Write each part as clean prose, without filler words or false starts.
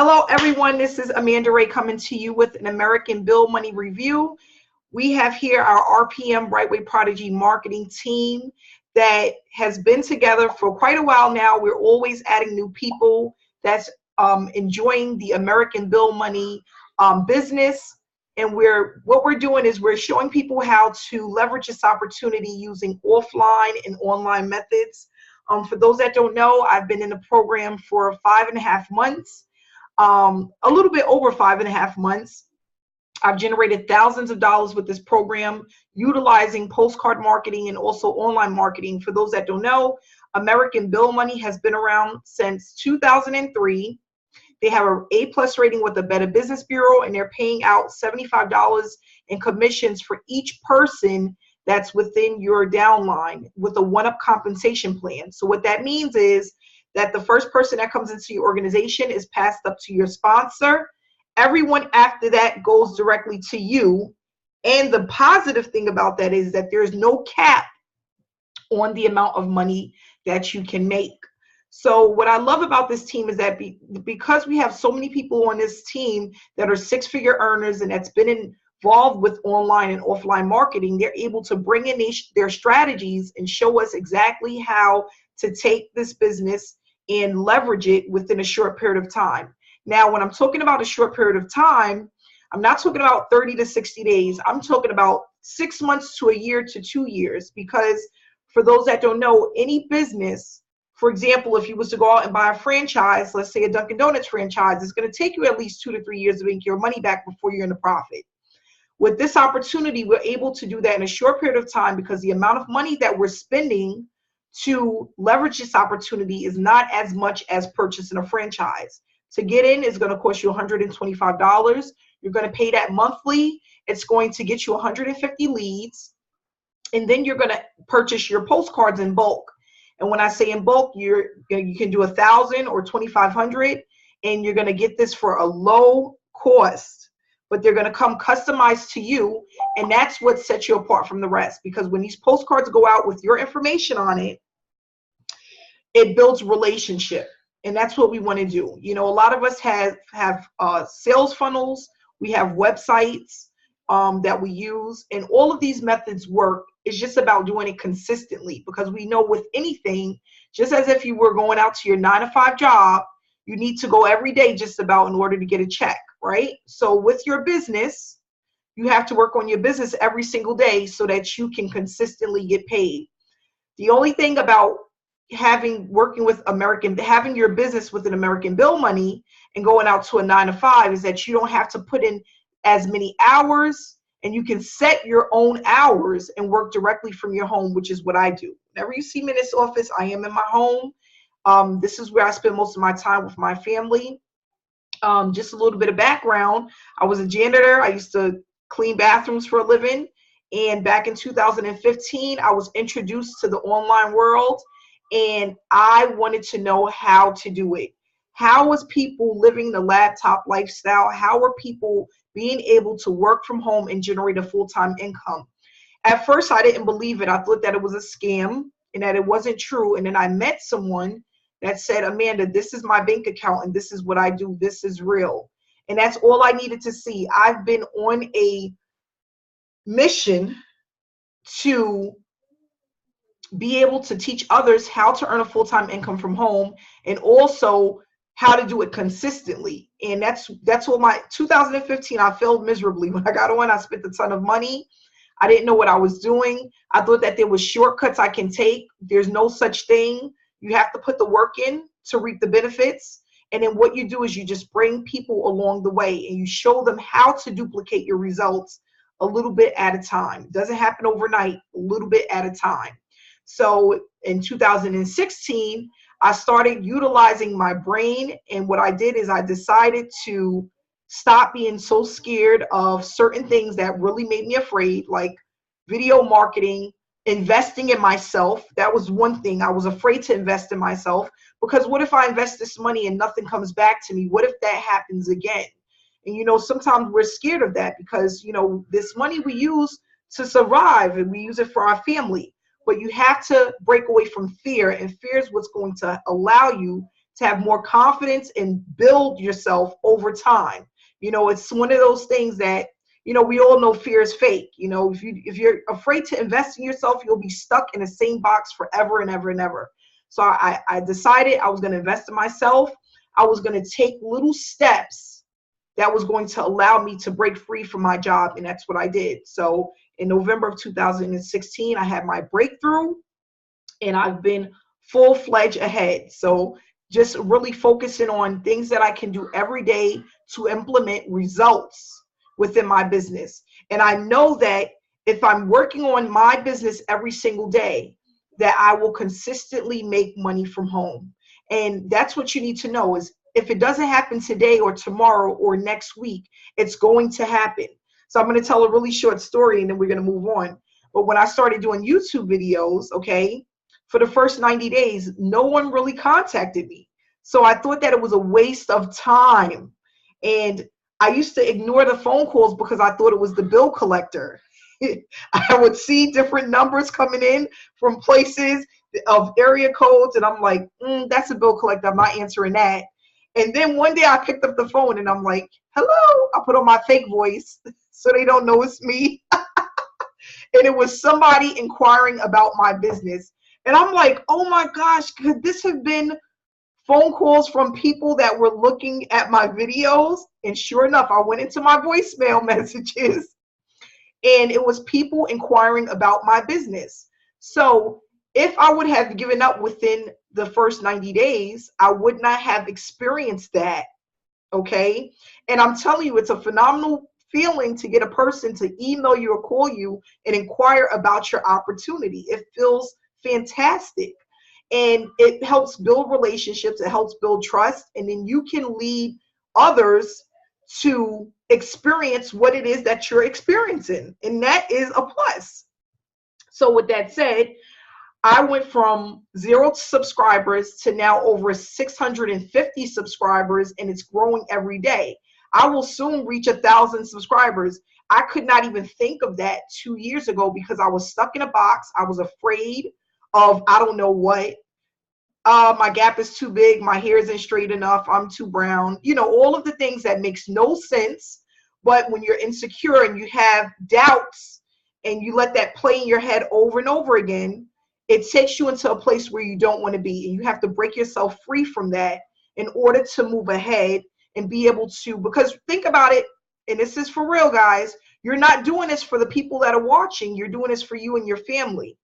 Hello, everyone. This is Amanda Ray coming to you with an American Bill Money review. We have here our RPM Rightway Prodigy marketing team that has been together for quite a while now. We're always adding new people that's enjoying the American Bill Money business. And what we're doing is we're showing people how to leverage this opportunity using offline and online methods. For those that don't know, I've been in the program for 5.5 months. A little bit over 5.5 months. I've generated thousands of dollars with this program utilizing postcard marketing and also online marketing. For those that don't know, American Bill Money has been around since 2003. They have an A+ rating with the Better Business Bureau, and they're paying out $75 in commissions for each person that's within your downline with a one-up compensation plan. So what that means is that the first person that comes into your organization is passed up to your sponsor. Everyone after that goes directly to you. And the positive thing about that is that there's no cap on the amount of money that you can make. So what I love about this team is that because we have so many people on this team that are six-figure earners and that's been involved with online and offline marketing, they're able to bring in their strategies and show us exactly how to take this business and leverage it within a short period of time. Now, when I'm talking about a short period of time, I'm not talking about 30 to 60 days. I'm talking about 6 months to a year to 2 years, because for those that don't know, any business, for example, if you was to go out and buy a franchise, let's say a Dunkin' Donuts franchise, it's going to take you at least 2 to 3 years to make your money back before you're in the profit. With this opportunity, we're able to do that in a short period of time because the amount of money that we're spending to leverage this opportunity is not as much as purchasing a franchise. To get in is going to cost you $125. You're going to pay that monthly. It's going to get you 150 leads. And then you're going to purchase your postcards in bulk. And when I say in bulk, you can do 1,000 or 2,500, and you're going to get this for a low cost. But they're going to come customized to you, and that's what sets you apart from the rest. Because when these postcards go out with your information on it, it builds relationship, and that's what we want to do. You know, a lot of us have sales funnels. We have websites that we use, and all of these methods work. It's just about doing it consistently, because we know with anything, just as if you were going out to your 9-to-5 job, you need to go every day just about in order to get a check, right? So with your business, you have to work on your business every single day so that you can consistently get paid. The only thing about having your business with an American Bill Money and going out to a 9-to-5 is that you don't have to put in as many hours, and you can set your own hours and work directly from your home, which is what I do. Whenever you see me in this office, I am in my home. This is where I spend most of my time with my family. Just a little bit of background. I was a janitor. I used to clean bathrooms for a living. And back in 2015, I was introduced to the online world, and I wanted to know how to do it. How was people living the laptop lifestyle? How were people being able to work from home and generate a full-time income? At first, I didn't believe it. I thought that it was a scam and that it wasn't true. And then I met someone that said, Amanda, this is my bank account and this is what I do. This is real. And that's all I needed to see. I've been on a mission to be able to teach others how to earn a full-time income from home, and also how to do it consistently. And that's what my 2015, I failed miserably. When I got on, I spent a ton of money. I didn't know what I was doing. I thought that there was shortcuts I can take. There's no such thing. You have to put the work in to reap the benefits. And then what you do is you just bring people along the way, and you show them how to duplicate your results a little bit at a time. It doesn't happen overnight, a little bit at a time. So in 2016, I started utilizing my brain, and what I did is I decided to stop being so scared of certain things that really made me afraid, like video marketing, investing in myself. That was one thing. I was afraid to invest in myself, because what if I invest this money and nothing comes back to me? What if that happens again? And, you know, sometimes we're scared of that because, you know, this money we use to survive, and we use it for our family. But you have to break away from fear, and fear is what's going to allow you to have more confidence and build yourself over time. You know, it's one of those things that, you know, we all know fear is fake. You know, if you're afraid to invest in yourself, you'll be stuck in the same box forever and ever and ever. So I decided I was going to invest in myself. I was going to take little steps that was going to allow me to break free from my job. And that's what I did. So in November of 2016, I had my breakthrough, and I've been full-fledged ahead. So just really focusing on things that I can do every day to implement results within my business. And I know that if I'm working on my business every single day, that I will consistently make money from home. And that's what you need to know, is if it doesn't happen today or tomorrow or next week, it's going to happen. So I'm going to tell a really short story and then we're going to move on. But when I started doing YouTube videos, okay, for the first 90 days, no one really contacted me. So I thought that it was a waste of time. And I used to ignore the phone calls because I thought it was the bill collector. I would see different numbers coming in from places of area codes, and I'm like, that's a bill collector. I'm not answering that. And then one day I picked up the phone and I'm like, hello. I put on my fake voice so they don't know it's me. And it was somebody inquiring about my business. And I'm like, oh my gosh, could this have been phone calls from people that were looking at my videos? And sure enough, I went into my voicemail messages and it was people inquiring about my business. So if I would have given up within the first 90 days, I would not have experienced that. Okay. And I'm telling you, it's a phenomenal feeling to get a person to email you or call you and inquire about your opportunity. It feels fantastic. And it helps build relationships. It helps build trust. And then you can lead others to experience what it is that you're experiencing. And that is a plus. So with that said, I went from 0 subscribers to now over 650 subscribers, and it's growing every day. I will soon reach 1,000 subscribers. I could not even think of that 2 years ago because I was stuck in a box. I was afraid of, I don't know what. My gap is too big. My hair isn't straight enough. I'm too brown. You know, all of the things that makes no sense. But when you're insecure and you have doubts and you let that play in your head over and over again, it takes you into a place where you don't want to be. And you have to break yourself free from that in order to move ahead and be able to, because think about it, and this is for real, guys, you're not doing this for the people that are watching. You're doing this for you and your family,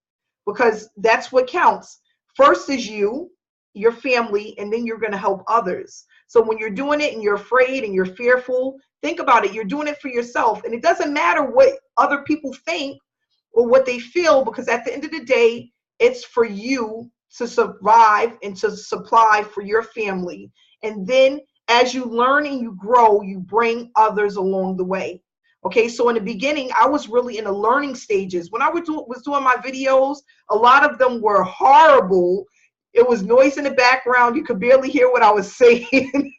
because that's what counts. First is you, your family, and then you're going to help others. So when you're doing it and you're afraid and you're fearful, think about it. You're doing it for yourself. And it doesn't matter what other people think or what they feel, because at the end of the day, it's for you to survive and to supply for your family. And then as you learn and you grow, you bring others along the way. Okay, so in the beginning, I was really in the learning stages. When I was doing my videos, a lot of them were horrible. It was noise in the background. You could barely hear what I was saying.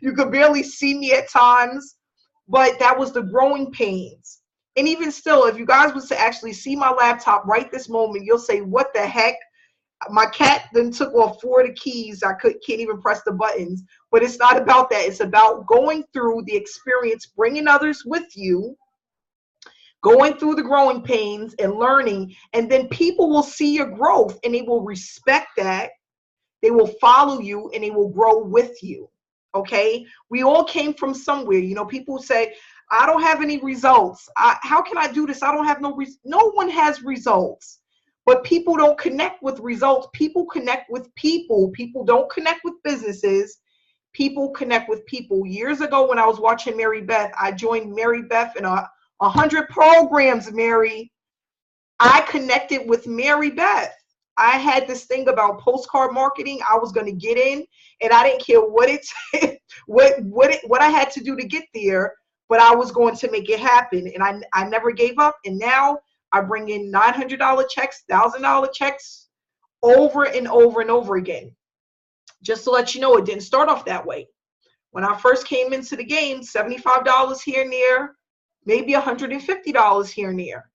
You could barely see me at times, but that was the growing pains. And even still, if you guys was to actually see my laptop right this moment, you'll say, what the heck? My cat then took off 4 of the keys. I can't even press the buttons. But it's not about that. It's about going through the experience, bringing others with you, going through the growing pains and learning. And then people will see your growth and they will respect that. They will follow you and they will grow with you. Okay? We all came from somewhere. You know, people say, I don't have any results. How can I do this? I don't have no one has results. But people don't connect with results. People connect with people. People don't connect with businesses. People connect with people. Years ago when I was watching Marybeth, I joined Marybeth in 100 programs, Mary. I connected with Marybeth. I had this thing about postcard marketing. I was going to get in, and I didn't care what what I had to do to get there, but I was going to make it happen. And I never gave up. And now I bring in $900 checks, $1,000 checks over and over and over again. Just to let you know, it didn't start off that way. When I first came into the game, $75 here and there, maybe $150 here and there.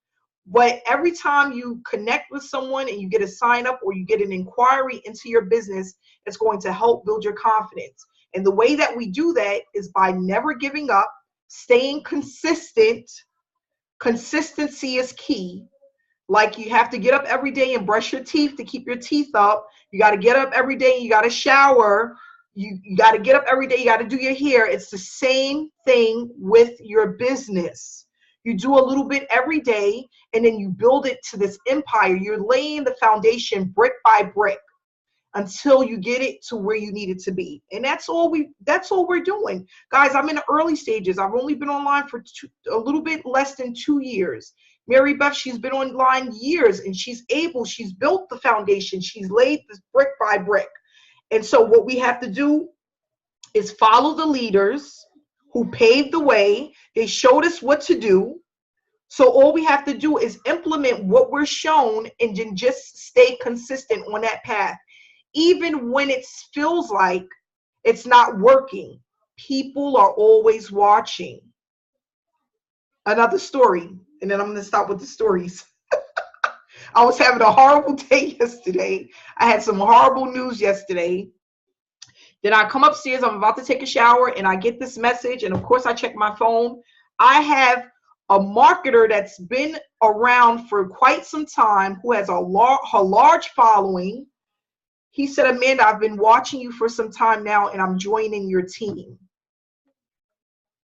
But every time you connect with someone and you get a sign up or you get an inquiry into your business, it's going to help build your confidence. And the way that we do that is by never giving up, staying consistent. Consistency is key. Like, you have to get up every day and brush your teeth to keep your teeth up. You got to get up every day and you got to shower. You got to get up every day. You got to do your hair. It's the same thing with your business. You do a little bit every day and then you build it to this empire. You're laying the foundation brick by brick until you get it to where you need it to be. And that's all we're doing. Guys, I'm in the early stages. I've only been online for a little bit less than 2 years. Marybeth, she's been online years, and she's built the foundation. She's laid this brick by brick. And so what we have to do is follow the leaders who paved the way. They showed us what to do. So all we have to do is implement what we're shown and then just stay consistent on that path. Even when it feels like it's not working, people are always watching. Another story, and then I'm going to stop with the stories. I was having a horrible day yesterday. I had some horrible news yesterday. Then I come upstairs, I'm about to take a shower, and I get this message, and of course I check my phone. I have a marketer that's been around for quite some time who has a large following. He said, Amanda, I've been watching you for some time now, and I'm joining your team.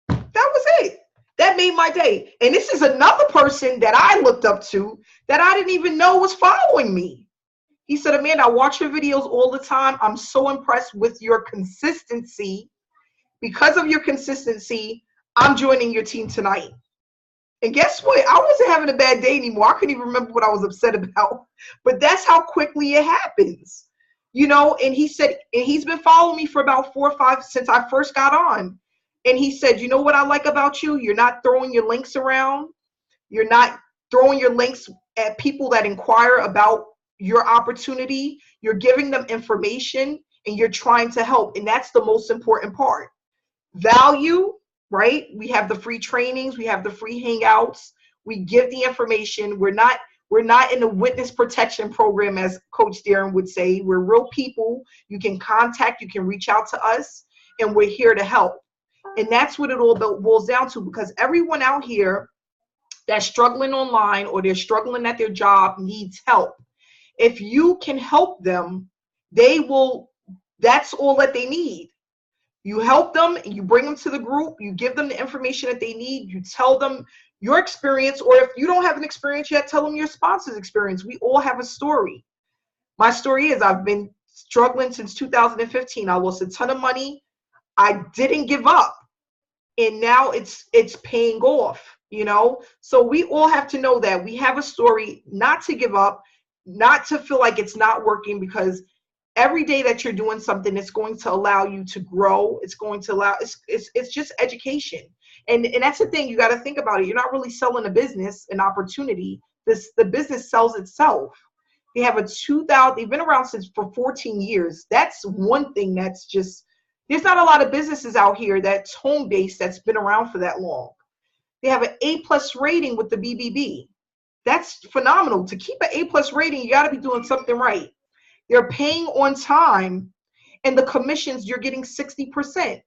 That was it. That made my day. And this is another person that I looked up to that I didn't even know was following me. He said, Amanda, I watch your videos all the time. I'm so impressed with your consistency. Because of your consistency, I'm joining your team tonight. And guess what? I wasn't having a bad day anymore. I couldn't even remember what I was upset about. But that's how quickly it happens. You know, and he said, and he's been following me for about 4 or 5 since I first got on. And he said, you know what I like about you? You're not throwing your links around. You're not throwing your links at people that inquire about your opportunity. You're giving them information and you're trying to help. And that's the most important part. Value, right? We have the free trainings. We have the free hangouts. We give the information. We're not in the witness protection program, as Coach Darren would say. We're real people. You can contact, you can reach out to us, and we're here to help. And that's what it all boils down to, because everyone out here that's struggling online or they're struggling at their job needs help. If you can help them, that's all that they need. You help them and you bring them to the group, you give them the information that they need, you tell them your experience, or if you don't have an experience yet, tell them your sponsor's experience. We all have a story. My story is I've been struggling since 2015. I lost a ton of money. I didn't give up. And now it's paying off, you know? So we all have to know that we have a story, not to give up, not to feel like it's not working, because every day that you're doing something, it's going to allow you to grow. It's going to allow, it's just education. And that's the thing, you got to think about it. You're not really selling a business, an opportunity. The business sells itself. They have they've been around for 14 years. That's one thing that's just, there's not a lot of businesses out here that's home-based that's been around for that long. They have an A+ rating with the BBB. That's phenomenal. To keep an A+ rating, you got to be doing something right. They're paying on time, and the commissions, you're getting 60%.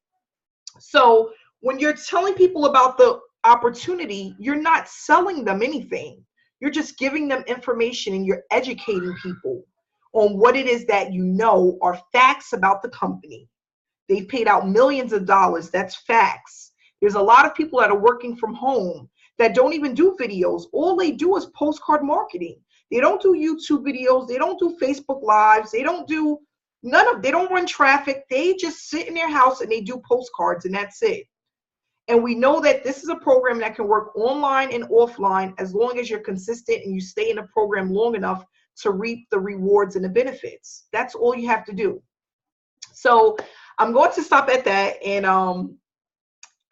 So when you're telling people about the opportunity, you're not selling them anything. You're just giving them information, and you're educating people on what it is that you know are facts about the company. They've paid out millions of dollars. That's facts. There's a lot of people that are working from home that don't even do videos. All they do is postcard marketing. They don't do YouTube videos. They don't do Facebook Lives. They don't do they don't run traffic. They just sit in their house and they do postcards, and that's it. And we know that this is a program that can work online and offline as long as you're consistent and you stay in the program long enough to reap the rewards and the benefits. That's all you have to do. So I'm going to stop at that. And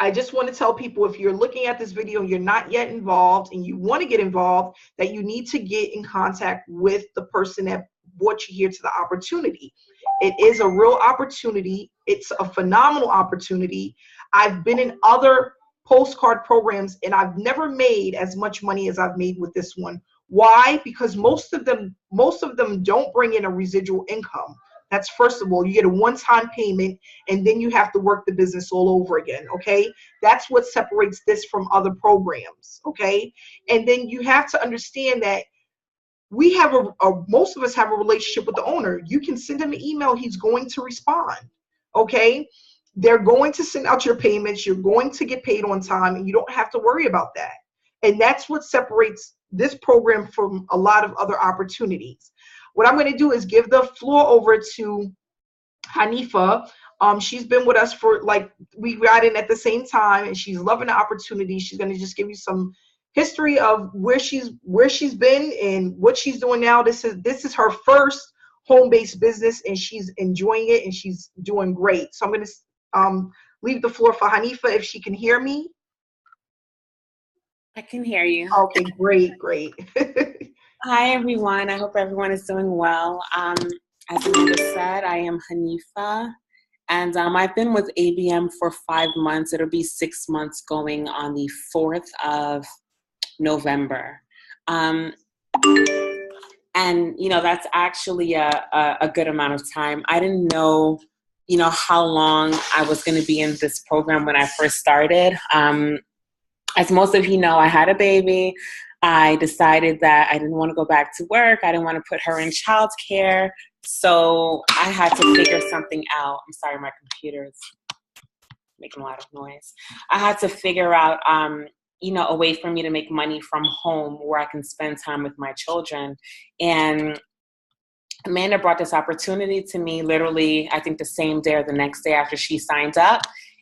I just want to tell people, if you're looking at this video and you're not yet involved and you want to get involved, that you need to get in contact with the person that brought you here to the opportunity. It is a real opportunity. It's a phenomenal opportunity. I've been in other postcard programs, and I've never made as much money as I've made with this one. Why? Because most of them don't bring in a residual income. That's first of all, you get a one-time payment and then you have to work the business all over again, okay? That's what separates this from other programs, okay? And then you have to understand that we have most of us have a relationship with the owner. You can send him an email, he's going to respond, okay? They're going to send out your payments, you're going to get paid on time, and you don't have to worry about that. And that's what separates this program from a lot of other opportunities. What I'm going to do is give the floor over to Hanifa. She's been with us for, like, we got in at the same time, and she's loving the opportunity. She's going to just give you some history of where she's been and what she's doing now. This is her first home-based business, and she's enjoying it, and she's doing great. So I'm going to leave the floor for Hanifa if she can hear me. I can hear you. Okay, great. Hi, everyone. I hope everyone is doing well. As Amanda said, I am Hanifa, and I've been with ABM for 5 months. It'll be 6 months going on the 4th of November. And, that's actually a good amount of time. I didn't know, how long I was going to be in this program when I first started. As most of you know, I had a baby. I decided that I didn't want to go back to work. I didn't want to put her in childcare. So I had to figure something out. I'm sorry, my computer is making a lot of noise. I had to figure out, a way for me to make money from home where I can spend time with my children. And Amanda brought this opportunity to me literally, I think the same day or the next day after she signed up.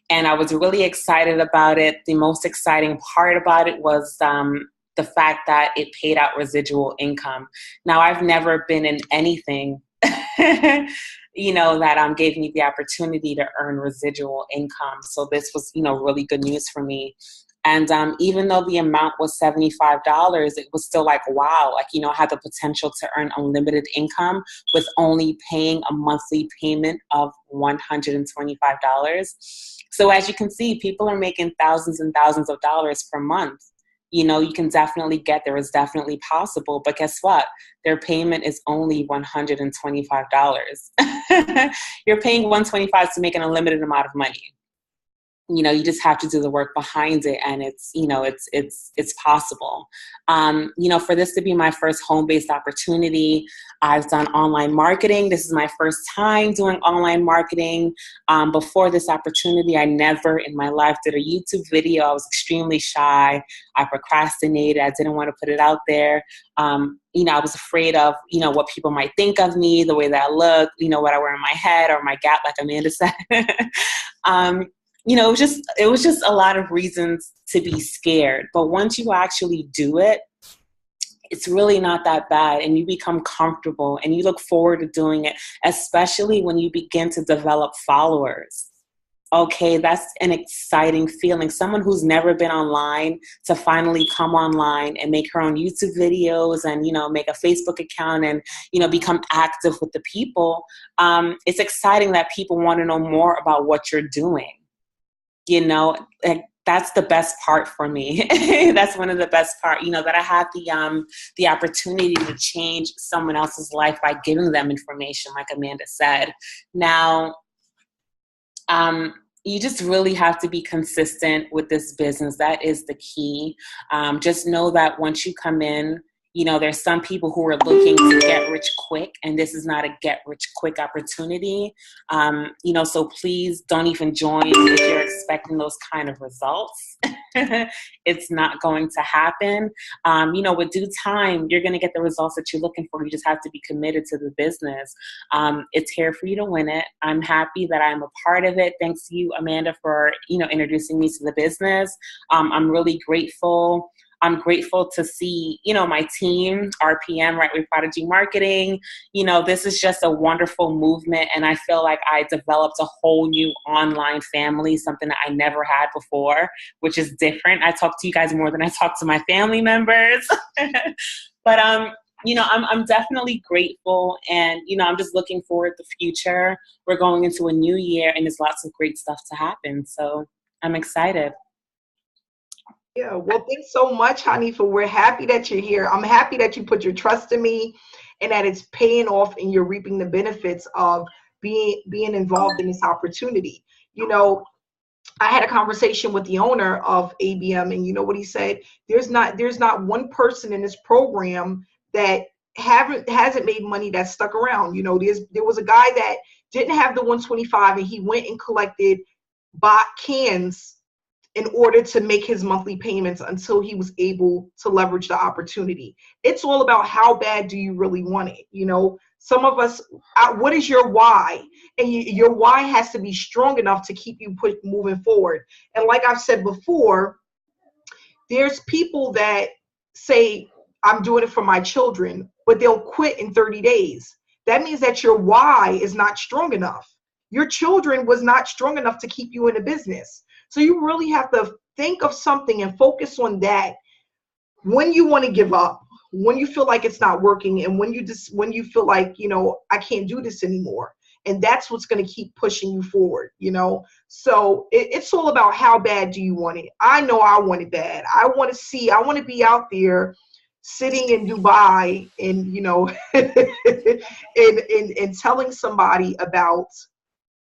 And I was really excited about it. The most exciting part about it was the fact that it paid out residual income. Now, I've never been in anything, that gave me the opportunity to earn residual income. So this was, really good news for me. And even though the amount was $75, it was still like, wow, I had the potential to earn unlimited income with only paying a monthly payment of $125. So as you can see, people are making thousands and thousands of dollars per month. You can definitely get there. It's definitely possible. But guess what? Their payment is only $125. You're paying $125 to make an unlimited amount of money. You just have to do the work behind it, and it's possible. For this to be my first home-based opportunity, I've done online marketing. This is my first time doing online marketing. Before this opportunity, I never in my life did a YouTube video. I was extremely shy. I procrastinated. I didn't want to put it out there. I was afraid of, what people might think of me, the way that I look, what I wear in my head or my gap, like Amanda said. It was just a lot of reasons to be scared. But once you actually do it, it's really not that bad, and you become comfortable and you look forward to doing it, especially when you begin to develop followers. Okay, that's an exciting feeling. Someone who's never been online to finally come online and make her own YouTube videos and, make a Facebook account and, become active with the people. It's exciting that people want to know more about what you're doing. That's the best part for me. That's one of the best part, that I had the opportunity to change someone else's life by giving them information, like Amanda said. Now, you just really have to be consistent with this business. That is the key. Just know that once you come in, there's some people who are looking to get rich quick, and this is not a get rich quick opportunity. So please don't even join if you're expecting those kind of results. It's not going to happen. With due time, you're going to get the results that you're looking for. You just have to be committed to the business. It's here for you to win it. I'm happy that I'm a part of it. Thanks to you, Amanda, for, introducing me to the business. I'm really grateful. I'm grateful to see, my team, RPM, Rightway Prodigy Marketing. This is just a wonderful movement. And I feel like I developed a whole new online family, something that I never had before, which is different. I talk to you guys more than I talk to my family members. But, I'm definitely grateful. And, I'm just looking forward to the future. We're going into a new year and there's lots of great stuff to happen. So I'm excited. Yeah, well, thanks so much, Hanifa. We're happy that you're here. I'm happy that you put your trust in me and that it's paying off and you're reaping the benefits of being involved in this opportunity. You know, I had a conversation with the owner of ABM, and you know what he said? There's not one person in this program that hasn't made money that stuck around. You know, there was a guy that didn't have the 125, and he went and collected bought cans in order to make his monthly payments until he was able to leverage the opportunity. It's all about how bad do you really want it. You know, some of us, what is your why? And your why has to be strong enough to keep you moving forward. And like I've said before, there's people that say, I'm doing it for my children, but they'll quit in 30 days. That means that your why is not strong enough. Your children was not strong enough to keep you in the business. So you really have to think of something and focus on that when you want to give up, when you feel like it's not working, and when you feel like, you know, I can't do this anymore. And that's what's going to keep pushing you forward, you know. So it's all about how bad do you want it. I know I want it bad. I want to be out there sitting in Dubai and, you know, and telling somebody about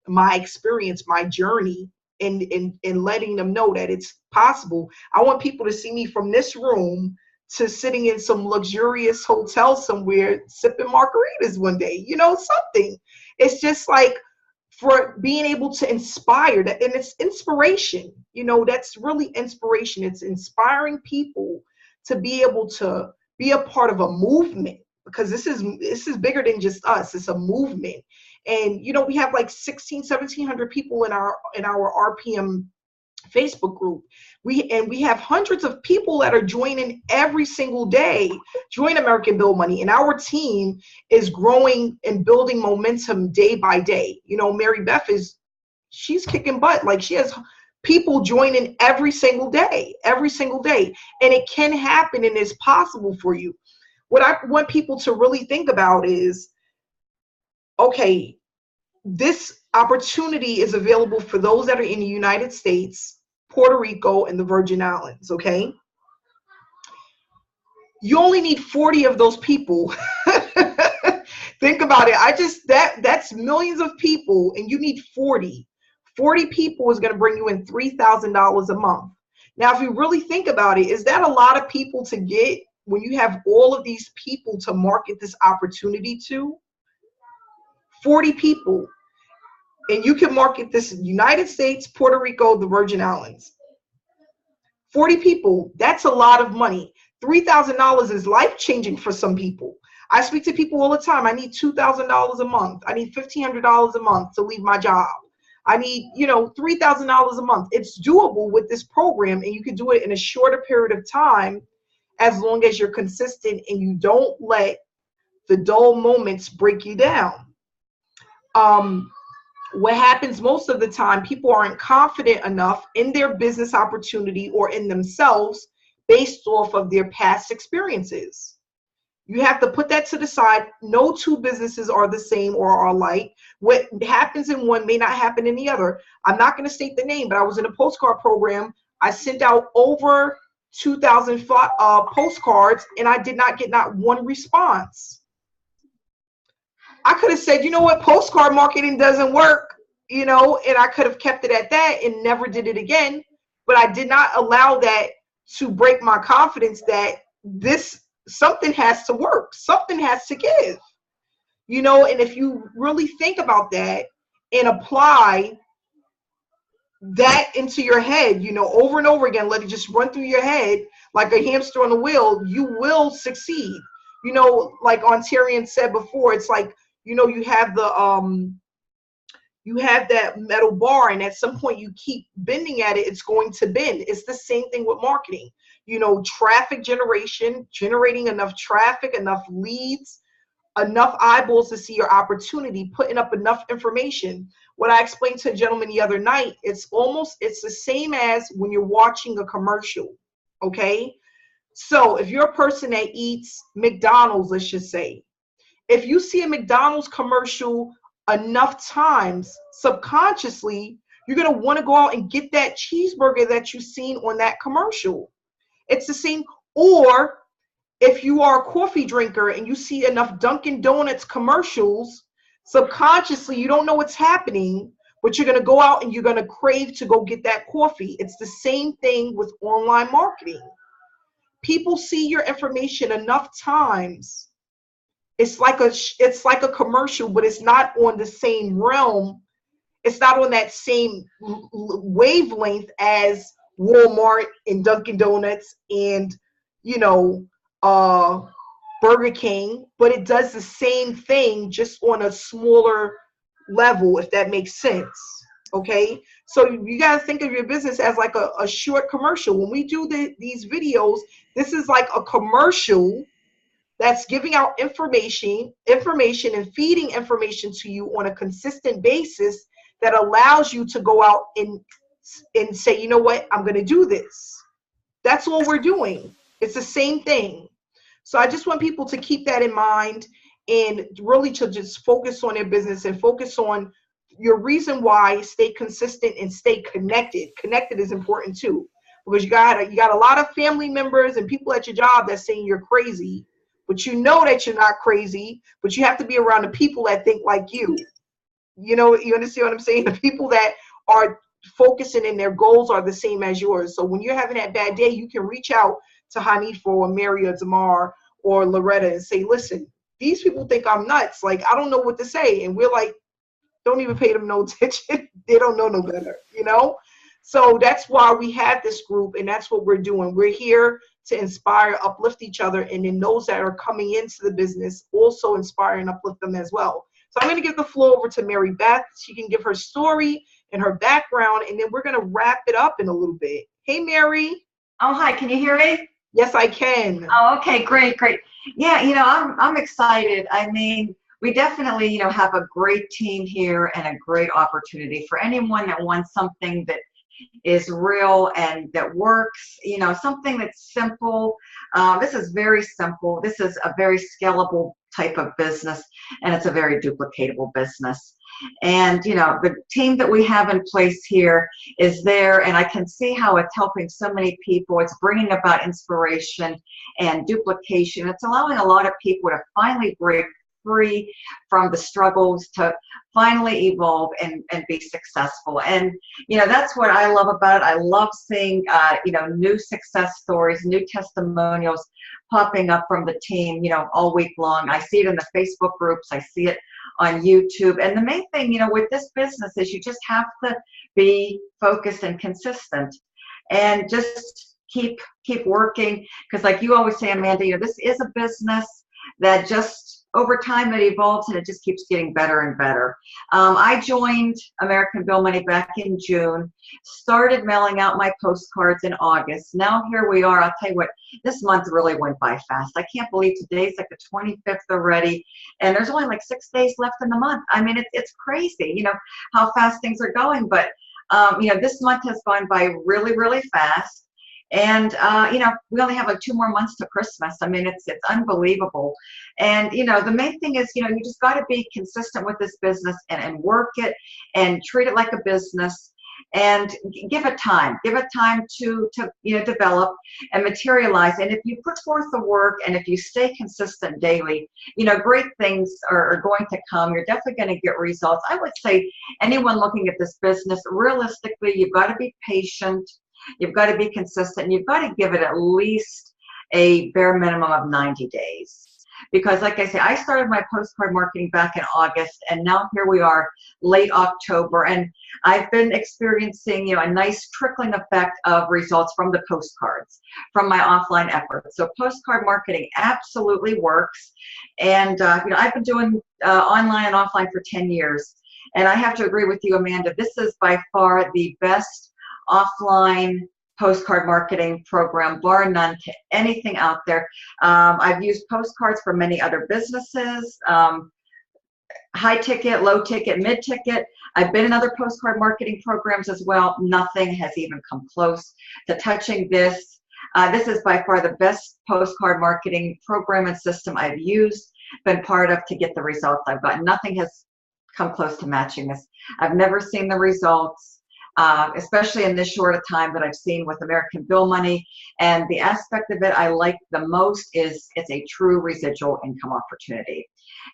my experience, my journey, and letting them know that it's possible. I want people to see me from this room to sitting in some luxurious hotel somewhere sipping margaritas one day, you know, something. It's just like for being able to inspire that, and it's inspiration, you know, that's really inspiration. It's inspiring people to be able to be a part of a movement, because this is bigger than just us. It's a movement. And you know, we have like 1,700 people in our RPM Facebook group. We have hundreds of people that are joining every single day, join American Build Money. And our team is growing and building momentum day by day. You know, Marybeth she's kicking butt. Like, she has people joining every single day. And it can happen, and it's possible for you. What I want people to really think about is, okay, this opportunity is available for those that are in the United States, Puerto Rico, and the Virgin Islands, okay? You only need 40 of those people. Think about it. That's millions of people, and you need 40. 40 people is going to bring you in $3,000 a month. Now, if you really think about it, is that a lot of people to get when you have all of these people to market this opportunity to? 40 people. And you can market this in United States, Puerto Rico, the Virgin Islands. 40 people, that's a lot of money. $3,000 is life-changing for some people. I speak to people all the time. I need $2,000 a month. I need $1,500 a month to leave my job. I need, you know, $3,000 a month. It's doable with this program, and you can do it in a shorter period of time as long as you're consistent and you don't let the dull moments break you down. What happens most of the time, people aren't confident enough in their business opportunity or in themselves based off of their past experiences. You have to put that to the side. No two businesses are the same or are alike. What happens in one may not happen in the other. I'm not going to state the name, but I was in a postcard program. I sent out over 2,000 postcards, and I did not get not one response. I could have said, you know what, postcard marketing doesn't work, you know, and I could have kept it at that and never did it again. But I did not allow that to break my confidence that something has to work, something has to give, you know. And if you really think about that and apply that into your head, you know, over and over again, let it just run through your head like a hamster on a wheel, you will succeed. You know, like Ontarian said before, it's like, you know, you have that metal bar, and at some point you keep bending at it, it's going to bend. It's the same thing with marketing. You know, traffic generation, generating enough traffic, enough leads, enough eyeballs to see your opportunity, putting up enough information. What I explained to a gentleman the other night, it's the same as when you're watching a commercial, okay? So if you're a person that eats McDonald's, let's just say, if you see a McDonald's commercial enough times, subconsciously, you're going to want to go out and get that cheeseburger that you've seen on that commercial. It's the same. Or if you are a coffee drinker and you see enough Dunkin' Donuts commercials, subconsciously, you don't know what's happening, but you're going to go out and you're going to crave to go get that coffee. It's the same thing with online marketing. People see your information enough times. It's like a commercial, but it's not on the same realm. It's not on that same wavelength as Walmart and Dunkin' Donuts and, you know, Burger King, but it does the same thing just on a smaller level, if that makes sense. Okay, so you got to think of your business as like a short commercial. When we do these videos, this is like a commercial that's giving out information and feeding information to you on a consistent basis that allows you to go out and say, you know what, I'm going to do this. That's all we're doing. It's the same thing. So I just want people to keep that in mind and really to just focus on their business and focus on your reason why. Stay consistent and stay connected. Connected is important too, because you got a lot of family members and people at your job that's saying you're crazy, but you know that you're not crazy, but you have to be around the people that think like you. You know, you understand what I'm saying? The people that are focusing and their goals are the same as yours. So when you're having that bad day, you can reach out to Hanifo or Mary or Damar or Loretta and say, listen, these people think I'm nuts. Like, I don't know what to say. And we're like, don't even pay them no attention. They don't know no better, you know? So that's why we have this group, and that's what we're doing. We're here to inspire, uplift each other, and then those that are coming into the business also inspire and uplift them as well. So I'm going to give the floor over to Marybeth. She can give her story and her background, and then we're going to wrap it up in a little bit. Hey, Mary. Oh, hi. Can you hear me? Yes, I can. Oh, okay. Great. Yeah, you know, I'm excited. I mean, we definitely, you know, have a great team here and a great opportunity for anyone that wants something that is real and that works, you know, something that's simple. This is very simple. This is a very scalable type of business, and it's a very duplicatable business. And, you know, the team that we have in place here is there, and I can see how it's helping so many people. It's bringing about inspiration and duplication. It's allowing a lot of people to finally break free from the struggles to finally evolve and be successful. And, you know, that's what I love about it. I love seeing, you know, new success stories, new testimonials popping up from the team, you know, all week long. I see it in the Facebook groups. I see it on YouTube. And the main thing, you know, with this business is you just have to be focused and consistent and just keep working. Because like you always say, Amanda, you know, this is a business that just over time it evolves and it just keeps getting better and better. I joined American Bill Money back in June, started mailing out my postcards in August. Now here we are. I'll tell you what, this month really went by fast. I can't believe today's like the 25th already, and there's only like 6 days left in the month. I mean, it's crazy, you know, how fast things are going. But, you know, this month has gone by really, really fast. And, you know, we only have like 2 more months to Christmas. I mean, it's unbelievable. And, you know, the main thing is, you know, you just got to be consistent with this business and work it and treat it like a business and give it time. Give it time to you know, develop and materialize. And if you put forth the work and if you stay consistent daily, you know, great things are going to come. You're definitely going to get results. I would say anyone looking at this business, realistically, you've got to be patient. You've got to be consistent, and you've got to give it at least a bare minimum of 90 days. Because like I say, I started my postcard marketing back in August, and now here we are, late October, and I've been experiencing, you know, a nice trickling effect of results from the postcards, from my offline efforts. So postcard marketing absolutely works. And, you know, I've been doing online and offline for 10 years. And I have to agree with you, Amanda, this is by far the best offline postcard marketing program, bar none, to anything out there. I've used postcards for many other businesses, high ticket, low ticket, mid ticket. I've been in other postcard marketing programs as well. Nothing has even come close to touching this. This is by far the best postcard marketing program and system I've used, been part of to get the results I've got. Nothing has come close to matching this. I've never seen the results especially in this short a time that I've seen with American Bill Money. And the aspect of it I like the most is it's a true residual income opportunity.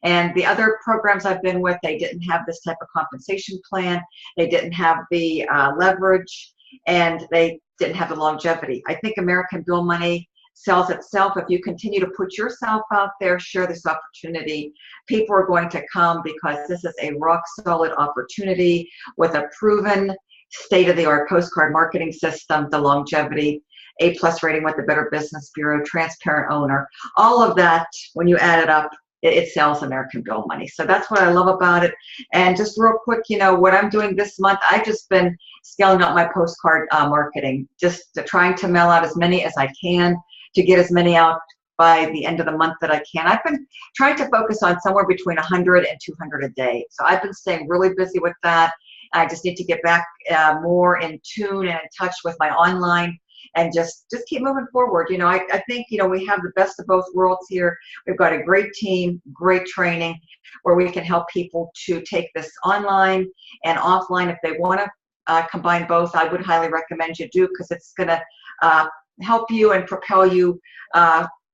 And the other programs I've been with, they didn't have this type of compensation plan. They didn't have the leverage, and they didn't have the longevity. I think American Bill Money sells itself. If you continue to put yourself out there, share this opportunity, people are going to come, because this is a rock solid opportunity with a proven state-of-the-art postcard marketing system, the longevity, A+ rating with the Better Business Bureau, transparent owner. All of that, when you add it up, it sells American Bill Money. So that's what I love about it. And just real quick, you know, what I'm doing this month, I've just been scaling up my postcard marketing, just trying to mail out as many as I can to get as many out by the end of the month that I can. I've been trying to focus on somewhere between 100 and 200 a day. So I've been staying really busy with that. I just need to get back more in tune and in touch with my online, and just keep moving forward. You know, I think, you know, we have the best of both worlds here. We've got a great team, great training, where we can help people to take this online and offline. If they want to combine both, I would highly recommend you do, because it's going to help you and propel you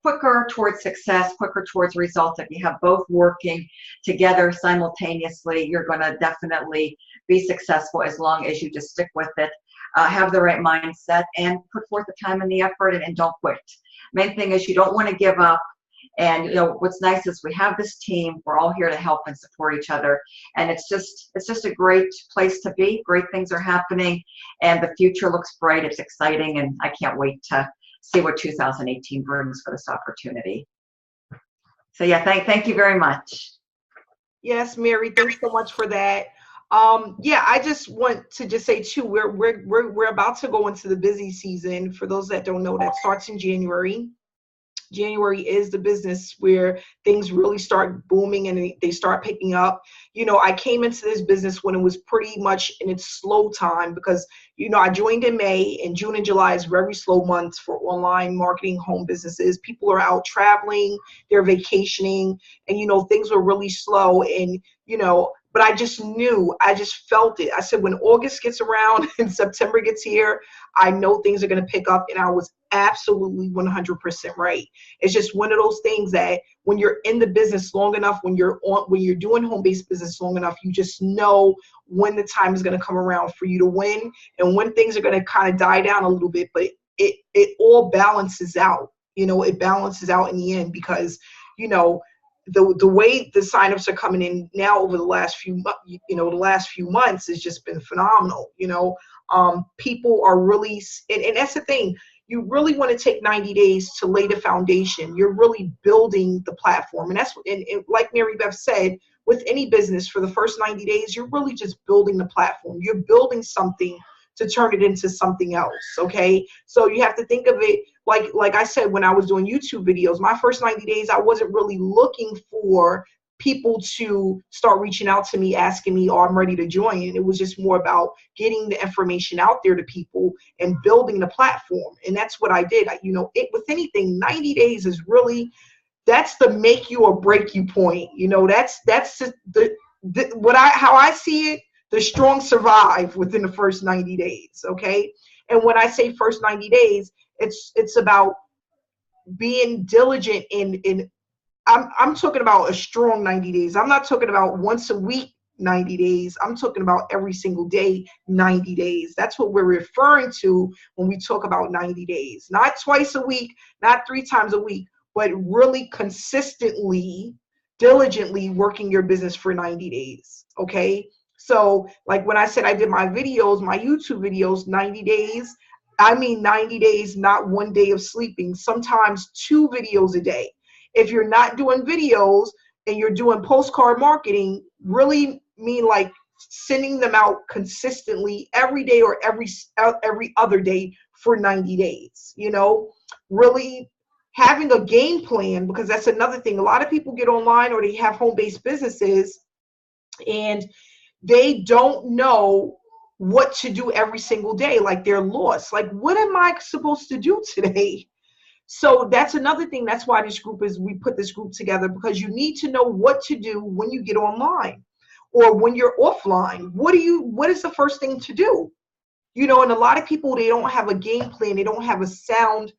quicker towards success, quicker towards results. If you have both working together simultaneously, you're going to definitely be successful, as long as you just stick with it, have the right mindset, and put forth the time and the effort, and don't quit. Main thing is you don't want to give up. And you know what's nice is we have this team. We're all here to help and support each other, and it's just a great place to be. Great things are happening, and the future looks bright. It's exciting, and I can't wait to see what 2018 brings for this opportunity. So yeah, thank you very much. Yes, Mary, thanks so much for that. Yeah, I just want to say too, we're about to go into the busy season. For those that don't know, that starts in January. January is the business where things really start booming and they start picking up. You know, I came into this business when it was pretty much in its slow time, because, you know, I joined in May, and June and July is very slow months for online marketing home businesses. People are out traveling, they're vacationing, and, you know, things were really slow. And, you know, but I just knew, I just felt it. I said, when August gets around and September gets here, I know things are going to pick up. And I was absolutely 100% right. It's just one of those things that when you're in the business long enough, when you're doing home-based business long enough, you just know when the time is going to come around for you to win, and when things are going to kind of die down a little bit. But it all balances out. You know, it balances out in the end, because, you know, the way the signups are coming in now over the last few months has just been phenomenal. You know, people are really, and that's the thing. You really want to take 90 days to lay the foundation. You're really building the platform, and that's and like Marybeth said, with any business, for the first 90 days, you're really just building the platform. You're building something to turn it into something else. Okay, so you have to think of it like I said, when I was doing YouTube videos, my first 90 days, I wasn't really looking for people to start reaching out to me, asking me, oh, I'm ready to join. And it was just more about getting the information out there to people and building the platform. And that's what I did. You know, with anything, 90 days is really, that's the make you or break you point. You know, that's how I see it. The strong survive within the first 90 days. Okay. And when I say first 90 days, it's about being diligent in I'm talking about a strong 90 days. I'm not talking about once a week 90 days. I'm talking about every single day 90 days. That's what we're referring to when we talk about 90 days. Not twice a week, not 3 times a week, but really consistently, diligently working your business for 90 days. Okay? So like when I said I did my videos, my YouTube videos, 90 days, I mean 90 days, not 1 day of sleeping, sometimes 2 videos a day. If you're not doing videos and you're doing postcard marketing, really mean like sending them out consistently every day or every other day for 90 days, you know, really having a game plan, because that's another thing. A lot of people get online or they have home-based businesses and they don't know what to do every single day. Like they're lost. Like, what am I supposed to do today? So that's another thing. That's why this group we put this group together, because you need to know what to do when you get online or when you're offline. What is the first thing to do? You know, and a lot of people, they don't have a game plan. They don't have a sound.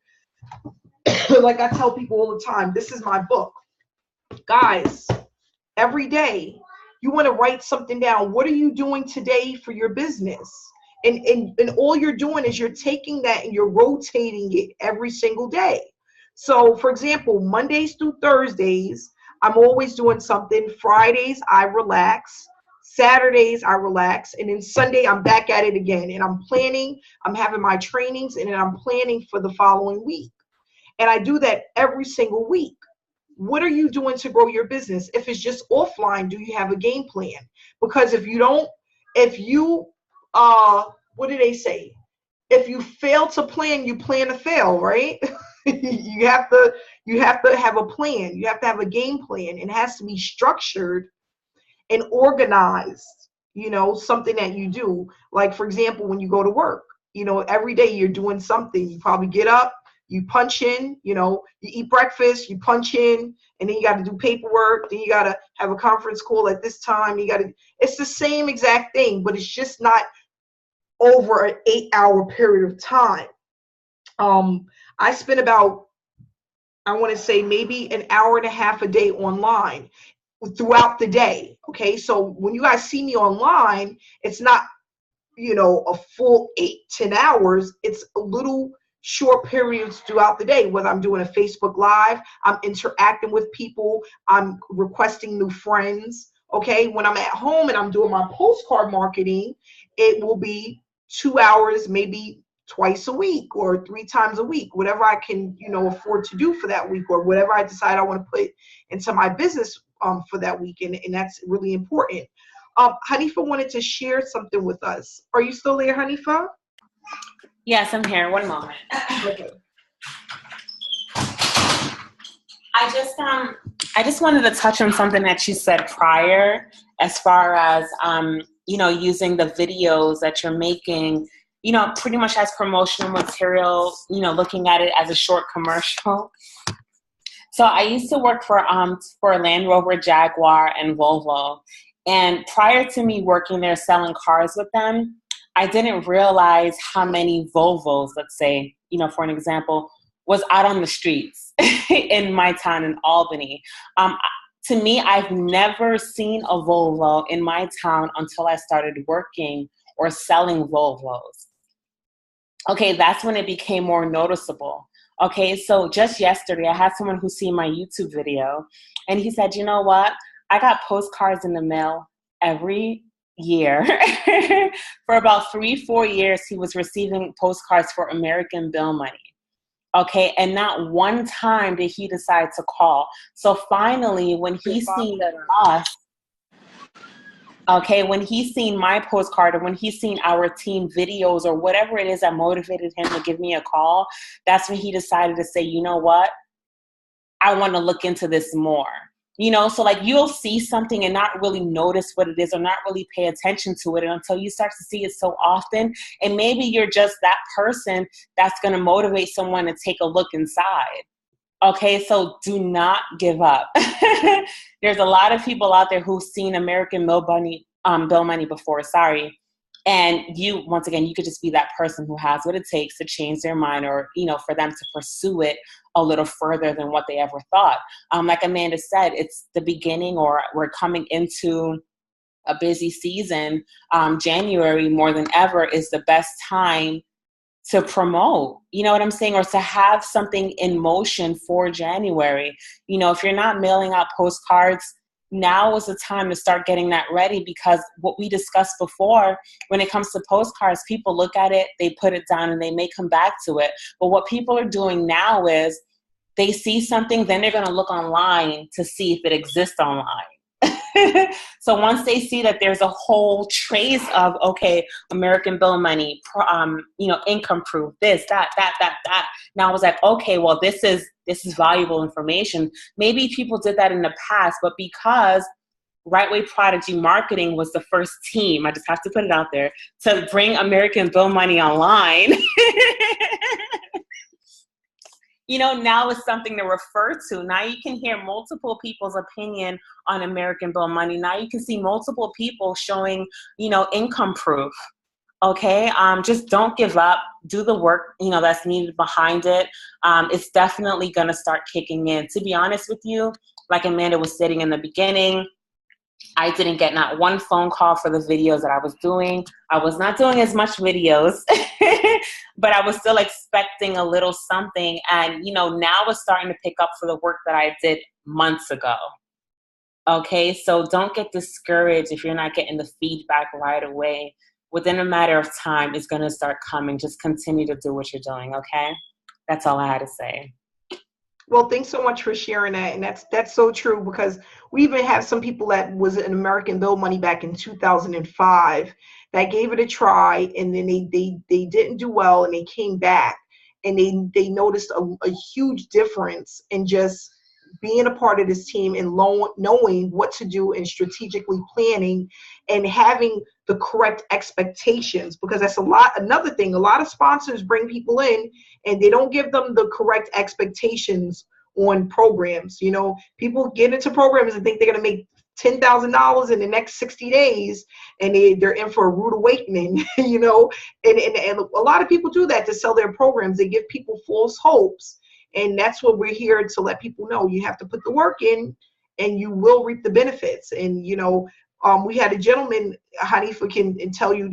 Like I tell people all the time, this is my book. Guys, every day, you want to write something down. What are you doing today for your business? And all you're doing is you're taking that and you're rotating it every single day. So, for example, Mondays through Thursdays, I'm always doing something. Fridays, I relax. Saturdays, I relax. And then Sunday, I'm back at it again. And I'm planning. I'm having my trainings, and then I'm planning for the following week. And I do that every single week. What are you doing to grow your business? If it's just offline, do you have a game plan? Because if you don't, what do they say? If you fail to plan, you plan to fail, right? you have to have a plan. You have to have a game plan. It has to be structured and organized, you know, something that you do. Like, for example, when you go to work, you know, every day you're doing something. You probably get up, you punch in, you know, you eat breakfast, you punch in, and then you got to do paperwork. Then you got to have a conference call at this time. It's the same exact thing, but it's just not over an 8-hour period of time. I spend about, I want to say maybe an hour and a half a day online throughout the day. Okay. So when you guys see me online, it's not, you know, a full 8-10 hours. It's a little short periods throughout the day, whether I'm doing a Facebook Live, I'm interacting with people, I'm requesting new friends. Okay. When I'm at home and I'm doing my postcard marketing, it will be 2 hours, maybe twice a week or 3 times a week, whatever I can, you know, afford to do for that week, or whatever I decide I want to put into my business for that week. And that's really important. Hanifa wanted to share something with us. Are you still there, Hanifa? Yes, I'm here. One moment. Okay. I just wanted to touch on something that you said prior, as far as you know, using the videos that you're making, you know, pretty much as promotional material, you know, looking at it as a short commercial. So I used to work for Land Rover, Jaguar, and Volvo. And prior to me working there selling cars with them, I didn't realize how many Volvos, let's say, you know, for an example, was out on the streets in my town in Albany. To me, I've never seen a Volvo in my town until I started working or selling Volvos. Okay, that's when it became more noticeable. Okay, so just yesterday, I had someone who seen my YouTube video, and he said, you know what? I got postcards in the mail every year. For about 3-4 years, he was receiving postcards for American Bill money. Okay, and not one time did he decide to call. So finally, when he seen us, okay, when he seen my postcard, or when he seen our team videos, or whatever it is that motivated him to give me a call, that's when he decided to say, you know what? I want to look into this more. You know, so like you'll see something and not really notice what it is, or not really pay attention to it until you start to see it so often. And maybe you're just that person that's going to motivate someone to take a look inside. Okay, so do not give up. There's a lot of people out there who've seen American Bill money before, and you, once again, you could just be that person who has what it takes to change their mind, or, you know, for them to pursue it a little further than what they ever thought. Like Amanda said, it's the beginning, or we're coming into a busy season. January, more than ever, is the best time to promote, you know what I'm saying? Or to have something in motion for January. You know, if you're not mailing out postcards, now is the time to start getting that ready, because what we discussed before, when it comes to postcards, people look at it, they put it down, and they may come back to it. But what people are doing now is they see something, then they're going to look online to see if it exists online. So once they see that there's a whole trace of, okay, American Bill money, you know, income proof, this, that. Now I was like, okay, well, this is valuable information. Maybe people did that in the past, but because Rightway Prodigy Marketing was the first team, I just have to put it out there, to bring American Bill money online. You know, now it's something to refer to. Now you can hear multiple people's opinion on American Bill money. Now you can see multiple people showing, you know, income proof. Okay, just don't give up. Do the work, that's needed behind it. It's definitely going to start kicking in. To be honest with you, like Amanda was stating in the beginning, I didn't get not one phone call for the videos that I was doing. I was not doing as much videos, but I was still expecting a little something. And, now it's starting to pick up for the work that I did months ago. Okay, so don't get discouraged if you're not getting the feedback right away. Within a matter of time, it's going to start coming. Just continue to do what you're doing, okay? That's all I had to say. Well, thanks so much for sharing that. And that's so true, because we even have some people that was in American Bill Money back in 2005 that gave it a try, and then they didn't do well, and they came back, and they noticed a huge difference in just being a part of this team and knowing what to do and strategically planning and having the correct expectations, because that's another thing. A lot of sponsors bring people in and they don't give them the correct expectations on programs. People get into programs and think they're going to make $10,000 in the next 60 days, and they're in for a rude awakening, and a lot of people do that to sell their programs. They give people false hopes. And that's what we're here to let people know. You have to put the work in and you will reap the benefits. And, we had a gentleman, Hanifa can tell you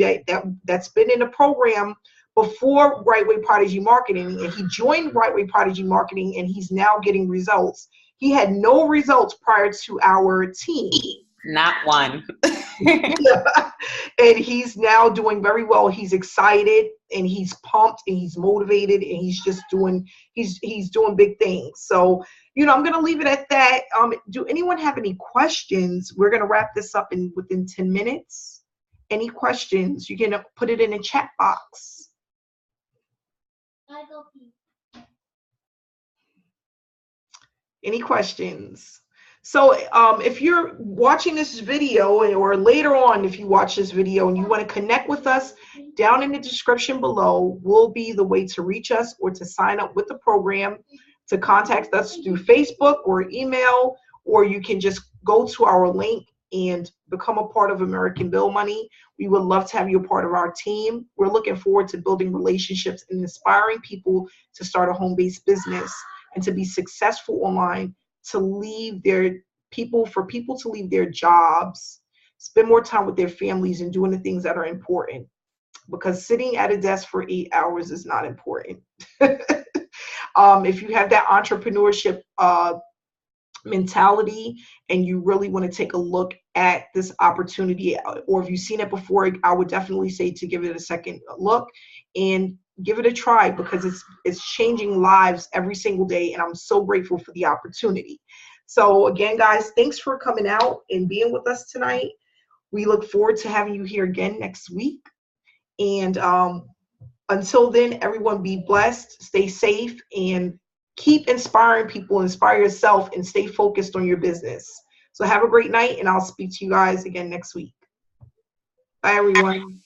that's been in a program before Rightway Prodigy Marketing, and he joined Rightway Prodigy Marketing, and he's now getting results. He had no results prior to our team. Not one. And he's now doing very well. He's excited and he's pumped and he's motivated, and he's just doing big things. So, I'm going to leave it at that. Do anyone have any questions? We're going to wrap this up within 10 minutes. Any questions? You can put it in the chat box. Any questions? So if you're watching this video, or later on if you watch this video and you want to connect with us, down in the description below will be the way to reach us or to sign up with the program, to contact us through Facebook or email, or you can just go to our link and become a part of American Bill Money. We would love to have you a part of our team. We're looking forward to building relationships and inspiring people to start a home-based business and to be successful online, to leave people to leave their jobs, spend more time with their families, and doing the things that are important, because sitting at a desk for 8 hours is not important. If you have that entrepreneurship mentality and you really want to take a look at this opportunity, or if you've seen it before, I would definitely say to give it a second look and give it a try, because it's changing lives every single day, and I'm so grateful for the opportunity. So again, guys, thanks for coming out and being with us tonight. We look forward to having you here again next week. And until then, everyone be blessed, stay safe, and keep inspiring people, inspire yourself, and stay focused on your business. So have a great night, and I'll speak to you guys again next week. Bye, everyone.